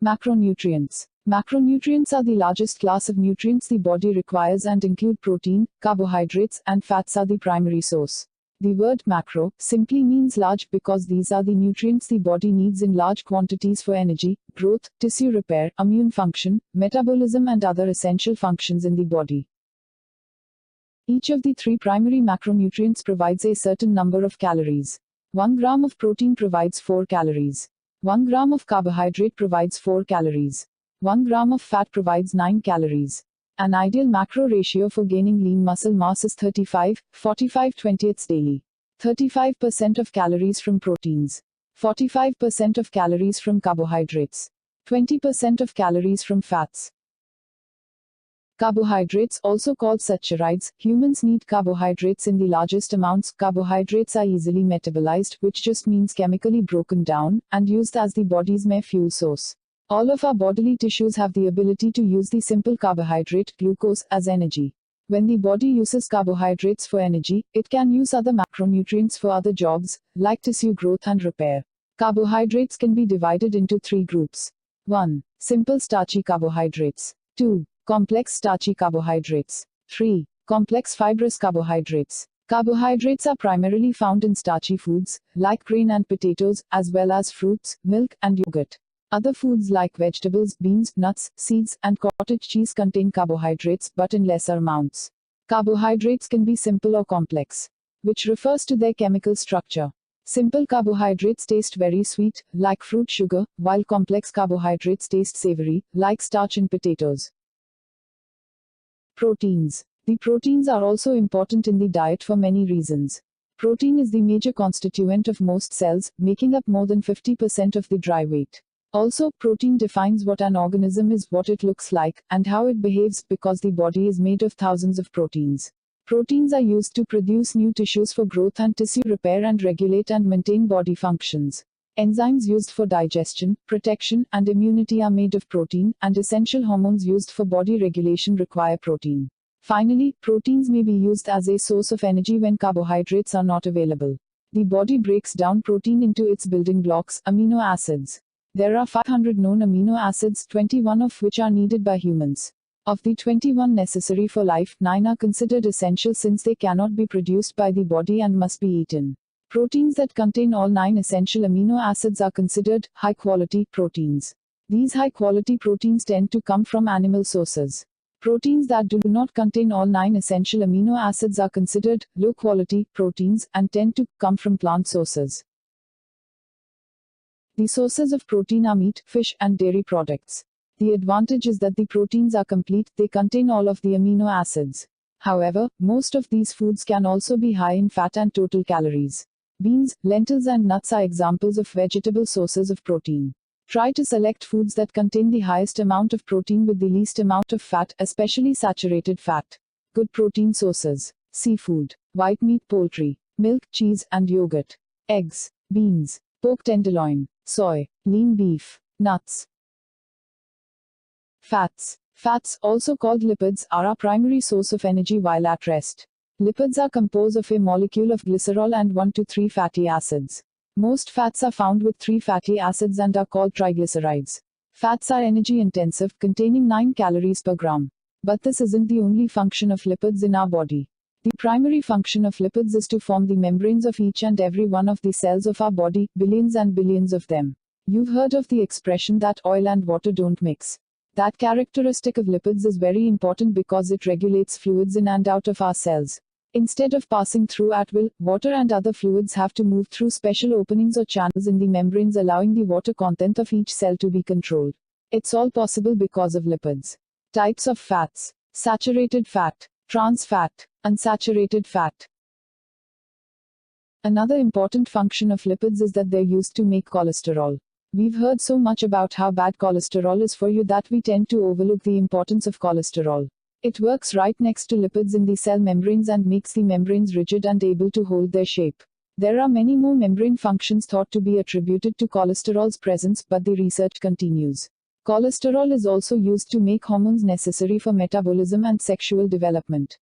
Macronutrients. Macronutrients are the largest class of nutrients the body requires and include protein, carbohydrates, and fats are the primary source. The word macro simply means large because these are the nutrients the body needs in large quantities for energy, growth, tissue repair, immune function, metabolism, and other essential functions in the body. Each of the three primary macronutrients provides a certain number of calories. 1 gram of protein provides 4 calories. 1 gram of carbohydrate provides 4 calories. 1 gram of fat provides 9 calories. An ideal macro ratio for gaining lean muscle mass is 35-45-20 daily. 35% of calories from proteins. 45% of calories from carbohydrates. 20% of calories from fats. Carbohydrates, also called saccharides. Humans need carbohydrates in the largest amounts. Carbohydrates are easily metabolized, which just means chemically broken down, and used as the body's main fuel source. All of our bodily tissues have the ability to use the simple carbohydrate, glucose, as energy. When the body uses carbohydrates for energy, it can use other macronutrients for other jobs, like tissue growth and repair. Carbohydrates can be divided into 3 groups. 1. Simple starchy carbohydrates. 2. Complex starchy carbohydrates. 3. Complex fibrous carbohydrates. Carbohydrates are primarily found in starchy foods, like grain and potatoes, as well as fruits, milk, and yogurt. Other foods like vegetables, beans, nuts, seeds, and cottage cheese contain carbohydrates, but in lesser amounts. Carbohydrates can be simple or complex, which refers to their chemical structure. Simple carbohydrates taste very sweet, like fruit sugar, while complex carbohydrates taste savory, like starch in potatoes. Proteins. The proteins are also important in the diet for many reasons. Protein is the major constituent of most cells, making up more than 50% of the dry weight. Also, protein defines what an organism is, what it looks like, and how it behaves, because the body is made of thousands of proteins. Proteins are used to produce new tissues for growth and tissue repair and regulate and maintain body functions. Enzymes used for digestion, protection, and immunity are made of protein, and essential hormones used for body regulation require protein. Finally, proteins may be used as a source of energy when carbohydrates are not available. The body breaks down protein into its building blocks, amino acids. There are 500 known amino acids, 21 of which are needed by humans. Of the 21 necessary for life, 9 are considered essential since they cannot be produced by the body and must be eaten. Proteins that contain all 9 essential amino acids are considered high-quality proteins. These high-quality proteins tend to come from animal sources. Proteins that do not contain all 9 essential amino acids are considered low-quality proteins and tend to come from plant sources. The sources of protein are meat, fish, and dairy products. The advantage is that the proteins are complete, they contain all of the amino acids. However, most of these foods can also be high in fat and total calories. Beans, lentils, and nuts are examples of vegetable sources of protein. Try to select foods that contain the highest amount of protein with the least amount of fat, especially saturated fat. Good protein sources: seafood, white meat, poultry, milk, cheese, and yogurt, eggs, beans, pork tenderloin, soy, lean beef, nuts. Fats. Fats, also called lipids, are our primary source of energy while at rest. Lipids are composed of a molecule of glycerol and 1 to 3 fatty acids. Most fats are found with 3 fatty acids and are called triglycerides. Fats are energy intensive, containing 9 calories per gram. But this isn't the only function of lipids in our body. The primary function of lipids is to form the membranes of each and every one of the cells of our body, billions and billions of them. You've heard of the expression that oil and water don't mix. That characteristic of lipids is very important because it regulates fluids in and out of our cells. Instead of passing through at will, water and other fluids have to move through special openings or channels in the membranes, allowing the water content of each cell to be controlled. It's all possible because of lipids. Types of fats: saturated fat, trans fat, unsaturated fat. Another important function of lipids is that they're used to make cholesterol. We've heard so much about how bad cholesterol is for you that we tend to overlook the importance of cholesterol. It works right next to lipids in the cell membranes and makes the membranes rigid and able to hold their shape. There are many more membrane functions thought to be attributed to cholesterol's presence, but the research continues. Cholesterol is also used to make hormones necessary for metabolism and sexual development.